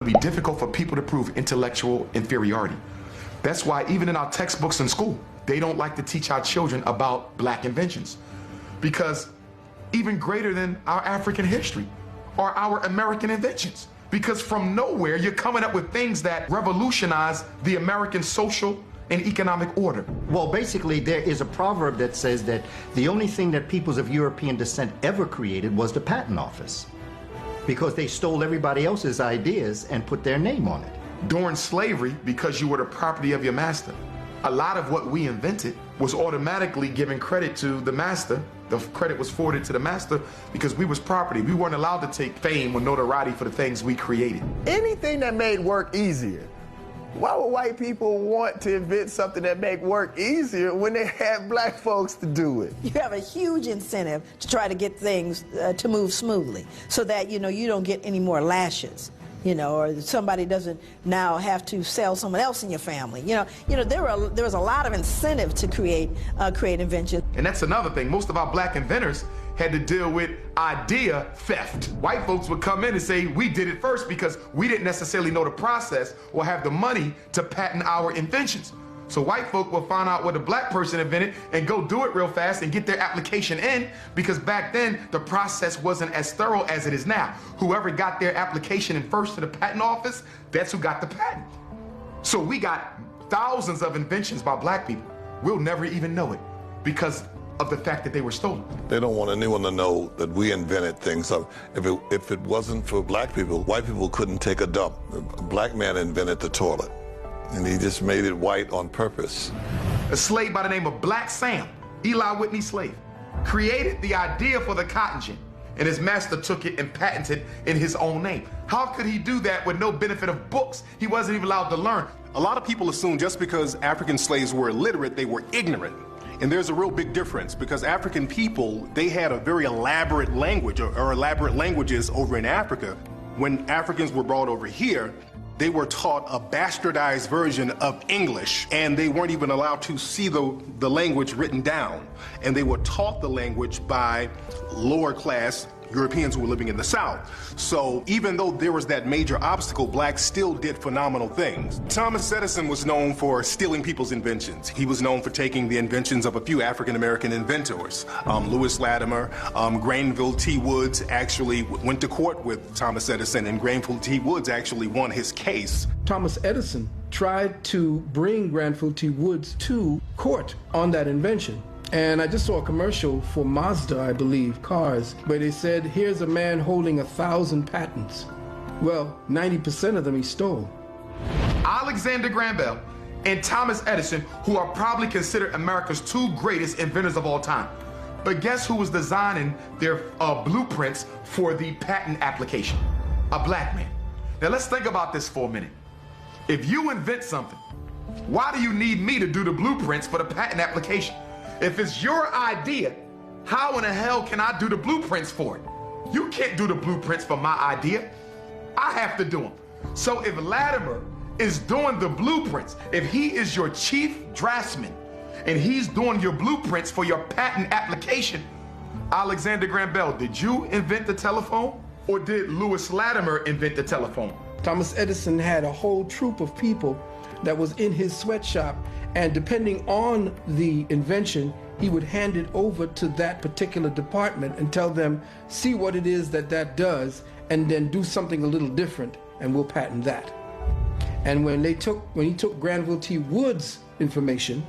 be difficult for people to prove intellectual inferiority. That's why even in our textbooks in school, they don't like to teach our children about black inventions. Because even greater than our African history are our American inventions. Because from nowhere, you're coming up with things that revolutionize the American social and economic order. Well, basically, there is a proverb that says that the only thing that peoples of European descent ever created was the patent office, because they stole everybody else's ideas and put their name on it. During slavery, because you were the property of your master, a lot of what we invented was automatically given credit to the master. The credit was forwarded to the master because we was property. We weren't allowed to take fame or notoriety for the things we created. Anything that made work easier. Why would white people want to invent something that make work easier when they have black folks to do it? You have a huge incentive to try to get things to move smoothly so that, you don't get any more lashes. Or somebody doesn't now have to sell someone else in your family. There was a lot of incentive to create inventions. And that's another thing. Most of our black inventors had to deal with idea theft. White folks would come in and say, we did it first because we didn't necessarily know the process or have the money to patent our inventions. So white folk will find out what a black person invented and go do it real fast and get their application in, because back then the process wasn't as thorough as it is now. Whoever got their application in first to the patent office, that's who got the patent. So we got thousands of inventions by black people. We'll never even know it because of the fact that they were stolen. They don't want anyone to know that we invented things. So if it wasn't for black people, white people couldn't take a dump. A black man invented the toilet, and he just made it white on purpose. A slave by the name of Black Sam, Eli Whitney's slave, created the idea for the cotton gin, and his master took it and patented in his own name. How could he do that with no benefit of books? He wasn't even allowed to learn. A lot of people assume just because African slaves were illiterate, they were ignorant. And there's a real big difference, because African people, they had a very elaborate language or elaborate languages over in Africa. When Africans were brought over here, they were taught a bastardized version of English, and they weren't even allowed to see the language written down. And they were taught the language by lower class Europeans who were living in the South. So even though there was that major obstacle, blacks still did phenomenal things. Thomas Edison was known for stealing people's inventions. He was known for taking the inventions of a few African-American inventors. Lewis Latimer, Granville T. Woods actually went to court with Thomas Edison, and Granville T. Woods actually won his case. Thomas Edison tried to bring Granville T. Woods to court on that invention. And I just saw a commercial for Mazda, I believe, cars, where they said, here's a man holding 1,000 patents. Well, 90% of them he stole. Alexander Graham Bell and Thomas Edison, who are probably considered America's two greatest inventors of all time. But guess who was designing their blueprints for the patent application? A black man. Now let's think about this for a minute. If you invent something, why do you need me to do the blueprints for the patent application? If it's your idea, how in the hell can I do the blueprints for it? You can't do the blueprints for my idea. I have to do them. So if Latimer is doing the blueprints, if he is your chief draftsman, and he's doing your blueprints for your patent application, Alexander Graham Bell, did you invent the telephone, or did Lewis Latimer invent the telephone? Thomas Edison had a whole troop of people that was in his sweatshop, and depending on the invention, he would hand it over to that particular department and tell them, see what it is that does, and then do something a little different, and we'll patent that. And when he took Granville T. Woods' information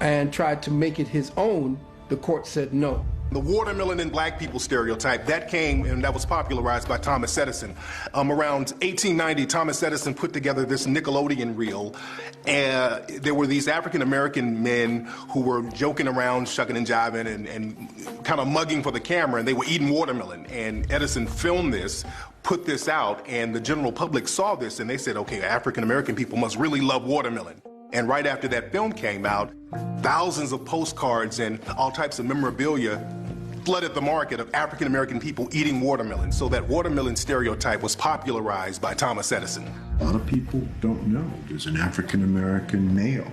and tried to make it his own, the court said no. The watermelon and black people stereotype, that came and that was popularized by Thomas Edison. Around 1890, Thomas Edison put together this Nickelodeon reel. There were these African-American men who were joking around, shucking and jiving and kind of mugging for the camera, and they were eating watermelon. And Edison filmed this, put this out, and the general public saw this, and they said, okay, African-American people must really love watermelon. And right after that film came out, thousands of postcards and all types of memorabilia flooded the market of African-American people eating watermelon. So that watermelon stereotype was popularized by Thomas Edison. A lot of people don't know there's an African-American male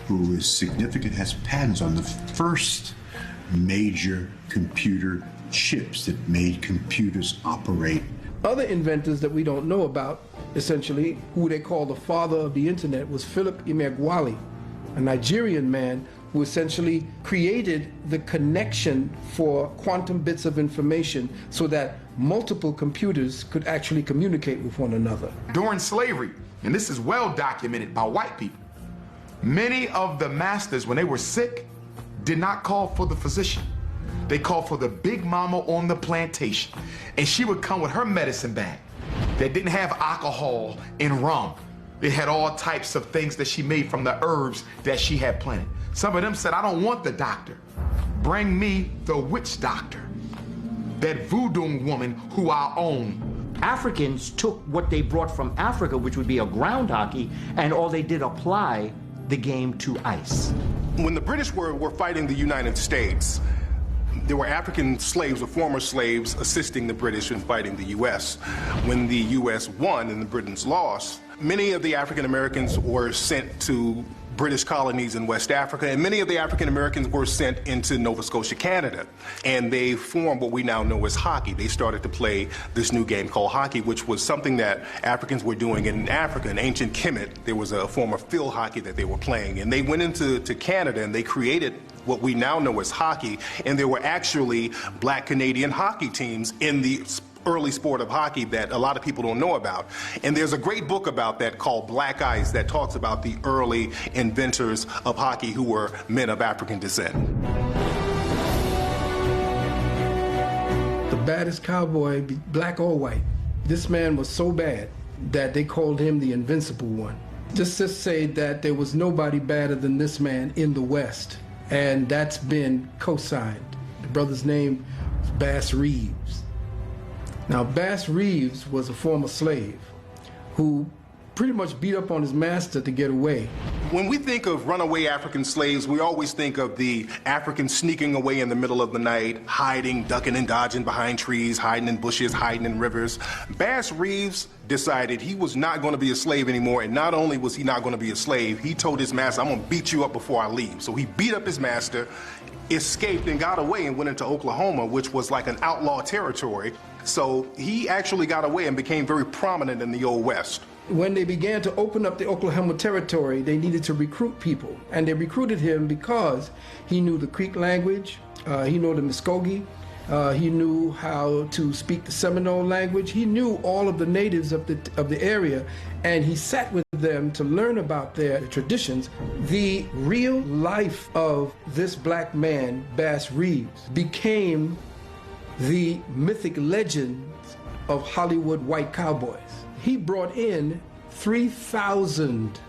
who is significant, has patents on the first major computer chips that made computers operate Other inventors that we don't know about, essentially, who they call the father of the internet, was Philip Emeagwali, a Nigerian man who essentially created the connection for quantum bits of information so that multiple computers could actually communicate with one another. During slavery, and this is well documented by white people, many of the masters, when they were sick, did not call for the physician. They called for the big mama on the plantation. And she would come with her medicine bag that didn't have alcohol and rum. It had all types of things that she made from the herbs that she had planted. Some of them said, I don't want the doctor. Bring me the witch doctor, that voodoo woman who I own. Africans took what they brought from Africa, which would be a ground hockey, and all they did apply the game to ice. When the British were fighting the United States, there were African slaves or former slaves assisting the British in fighting the U.S. When the U.S. won and the Britons lost, many of the African Americans were sent to British colonies in West Africa, and many of the African Americans were sent into Nova Scotia, Canada, and they formed what we now know as hockey. They started to play this new game called hockey, which was something that Africans were doing in Africa. In ancient Kemet, there was a form of field hockey that they were playing, and they went into Canada and they created what we now know as hockey, and there were actually black Canadian hockey teams in the early sport of hockey that a lot of people don't know about. And there's a great book about that called Black Ice that talks about the early inventors of hockey who were men of African descent. The baddest cowboy, black or white. This man was so bad that they called him the Invincible One. Just to say that there was nobody badder than this man in the West, and that's been co-signed. The brother's name was Bass Reeves. Now, Bass Reeves was a former slave who pretty much beat up on his master to get away. When we think of runaway African slaves, we always think of the Africans sneaking away in the middle of the night, hiding, ducking and dodging behind trees, hiding in bushes, hiding in rivers. Bass Reeves decided he was not going to be a slave anymore, and not only was he not going to be a slave, he told his master, I'm going to beat you up before I leave. So he beat up his master, escaped and got away and went into Oklahoma, which was like an outlaw territory. So he actually got away and became very prominent in the Old West. When they began to open up the Oklahoma territory, they needed to recruit people. And they recruited him because he knew the Creek language, he knew the Muskogee, he knew how to speak the Seminole language. He knew all of the natives of the area, and he sat with them to learn about their traditions. The real life of this black man, Bass Reeves, became the mythic legends of Hollywood white cowboys. He brought in 3,000,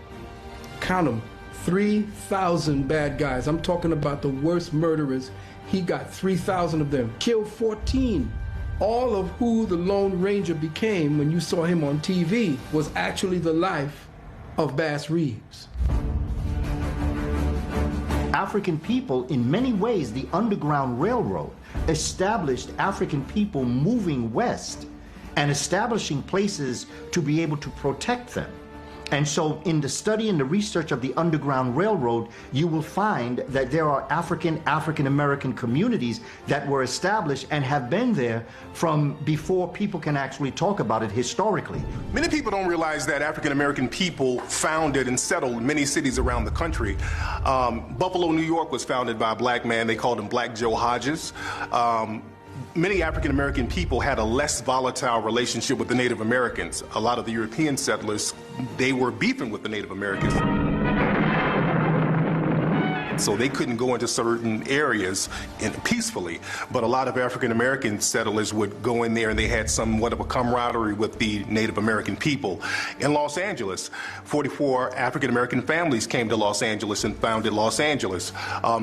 count them, 3,000 bad guys. I'm talking about the worst murderers. He got 3,000 of them, killed 14. All of who the Lone Ranger became when you saw him on TV was actually the life of Bass Reeves. African people, in many ways, the Underground Railroad established African people moving west and establishing places to be able to protect them. And so in the study and the research of the Underground Railroad, you will find that there are African-American communities that were established and have been there from before people can actually talk about it historically. Many people don't realize that African-American people founded and settled many cities around the country. Buffalo, New York was founded by a black man. They called him Black Joe Hodges. Many African-American people had a less volatile relationship with the Native Americans. A lot of the European settlers, they were beefing with the Native Americans. So they couldn't go into certain areas peacefully. But a lot of African-American settlers would go in there and they had somewhat of a camaraderie with the Native American people. In Los Angeles, 44 African-American families came to Los Angeles and founded Los Angeles.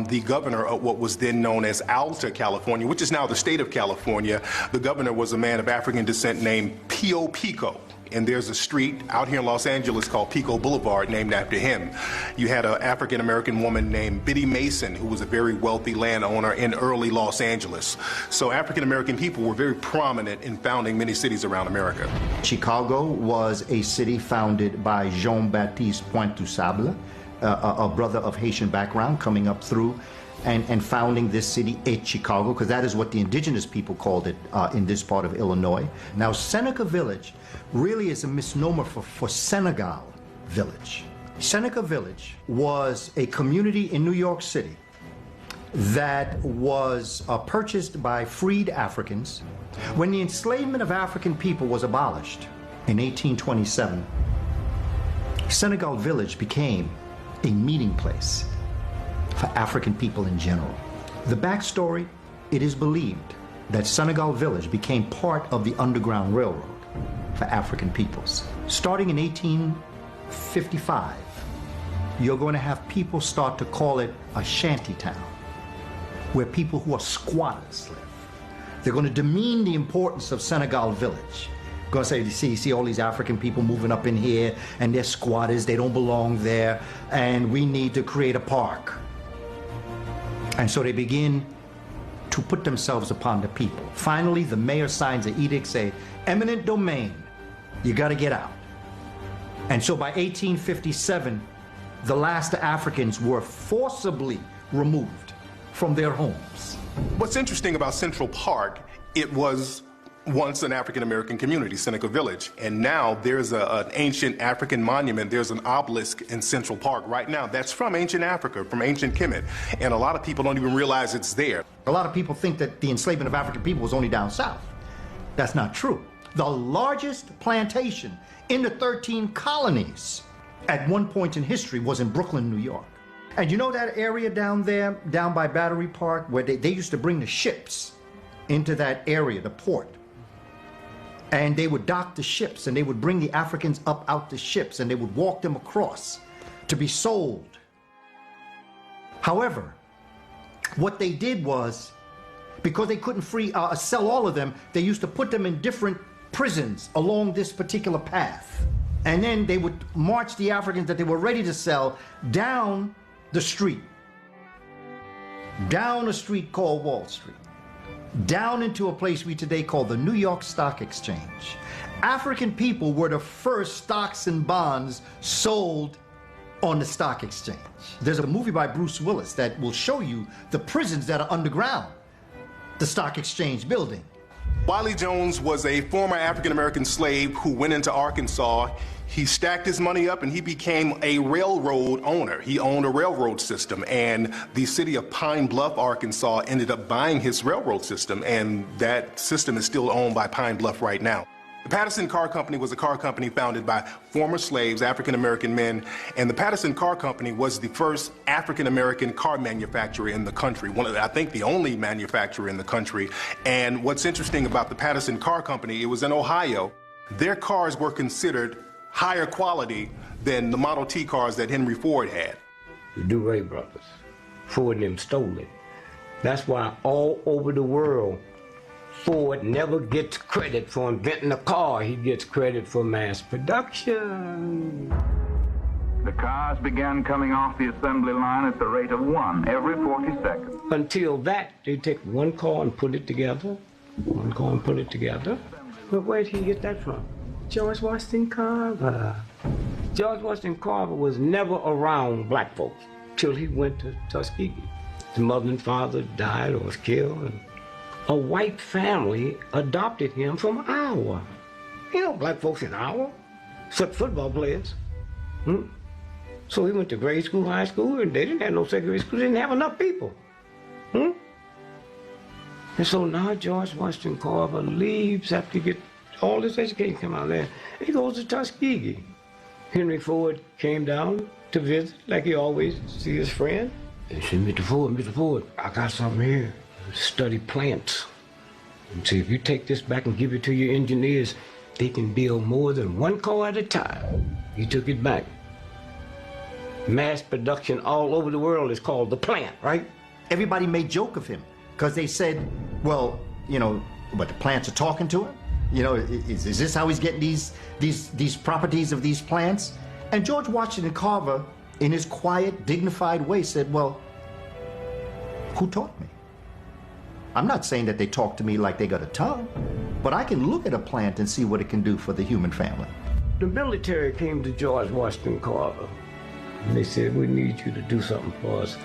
The governor of what was then known as Alta, California, which is now the state of California, the governor was a man of African descent named Pio Pico. And there's a street out here in Los Angeles called Pico Boulevard named after him. You had an African-American woman named Biddy Mason, who was a very wealthy landowner in early Los Angeles. So African-American people were very prominent in founding many cities around America. Chicago was a city founded by Jean-Baptiste Pointe-du-Sable, a brother of Haitian background coming up through. and founding this city, Chicago, because that is what the indigenous people called it in this part of Illinois. Now, Seneca Village really is a misnomer for Senegal Village. Seneca Village was a community in New York City that was purchased by freed Africans. When the enslavement of African people was abolished in 1827, Senegal Village became a meeting place for African people in general. The backstory, it is believed that Senegal Village became part of the Underground Railroad for African peoples. Starting in 1855, you're going to have people start to call it a shanty town, where people who are squatters live. They're going to demean the importance of Senegal Village. Going to say, you see all these African people moving up in here, and they're squatters, they don't belong there, and we need to create a park. And so they begin to put themselves upon the people. Finally, the mayor signs an edict saying, eminent domain, you got to get out. And so by 1857, the last Africans were forcibly removed from their homes. What's interesting about Central Park, it was once an African-American community, Seneca Village, and now there's an ancient African monument. There's an obelisk in Central Park right now that's from ancient Africa, from ancient Kemet, and a lot of people don't even realize it's there. A lot of people think that the enslavement of African people was only down south. That's not true. The largest plantation in the 13 colonies at one point in history was in Brooklyn, New York. And you know that area down there, down by Battery Park, where they used to bring the ships into that area, the port. And they would dock the ships, and they would bring the Africans up out the ships, and they would walk them across to be sold. However, what they did was, because they couldn't sell all of them, they used to put them in different prisons along this particular path. And then they would march the Africans that they were ready to sell down the street, down a street called Wall Street, down into a place we today call the New York Stock Exchange. African people were the first stocks and bonds sold on the stock exchange. There's a movie by Bruce Willis that will show you the prisons that are underground the stock exchange building. Wiley Jones was a former African-American slave who went into Arkansas. He stacked his money up and he became a railroad owner. He owned a railroad system, and the city of Pine Bluff, Arkansas ended up buying his railroad system, and that system is still owned by Pine Bluff right now. The Patterson Car Company was a car company founded by former slaves, African-American men, and the Patterson Car Company was the first African-American car manufacturer in the country, I think the only manufacturer in the country. And what's interesting about the Patterson Car Company, it was in Ohio. Their cars were considered higher quality than the Model T cars that Henry Ford had. The DeRay brothers, Ford and them stole it. That's why all over the world, Ford never gets credit for inventing a car. He gets credit for mass production. The cars began coming off the assembly line at the rate of 1 every 40 seconds. Until that, they take one car and put it together. One car and put it together. But where did he get that from? George Washington Carver. George Washington Carver was never around black folks till he went to Tuskegee. His mother and father died or was killed. And a white family adopted him from Iowa. You know, black folks in Iowa, except football players. So he went to grade school, high school, and they didn't have no secondary school. They didn't have enough people. And so now George Washington Carver leaves after he get all this education come out there. He goes to Tuskegee. Henry Ford came down to visit, like he always see his friend. And he said, Mr. Ford, I got something here. Study plants. And see, if you take this back and give it to your engineers, they can build more than one car at a time. He took it back. Mass production all over the world is called the plant, right? Everybody made joke of him because they said, well, you know, but the plants are talking to him? You know, is this how he's getting these properties of these plants? And George Washington Carver, in his quiet, dignified way, said, well, who taught me? I'm not saying that they talk to me like they got a tongue, but I can look at a plant and see what it can do for the human family. The military came to George Washington Carver, and they said, we need you to do something for us.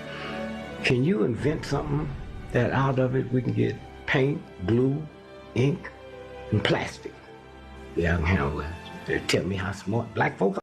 Can you invent something that out of it we can get paint, glue, ink, and plastic? Yeah, I can handle that. They tell me how smart black folks are.